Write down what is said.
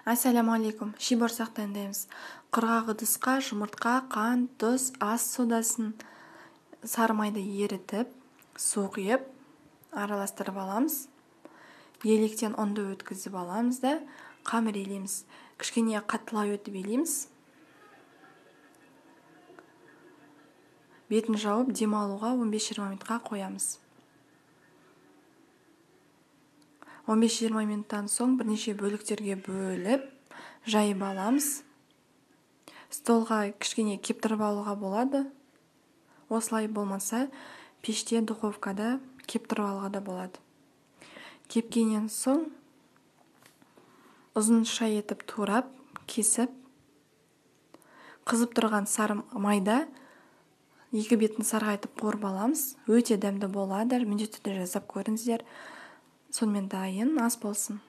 Ассаляму-алейкум. Шиборсақ дайындаймыз. Құрғақ ыдысқа жұмыртқа, қант, тұз, ас содасын, сары майды ерітіп, су құйып, араластырып аламыз. Електен ұнды өткізіп аламыз да қамыр елейміз. Кішкене қаттылау етіп елейміз. Бетін жауып демалуға 15-20 минутқа қоямыз. 15-20 минуттан соң бірнеше бөліктерге бөліп, жайып аламыз. Столға кішкене кептіріп алуға болады. Осылай болмаса, пеште, духовкада кептіріп алуға да болады. Кепкеннен соң ұзынша етіп турап, кесіп, қызып тұрған сары майда екі бетін сарғайтып қуырып аламыз. Өте дәмді болады. Міндетті түрде жасап көріңіздер. Сонымен дайын ас болсын.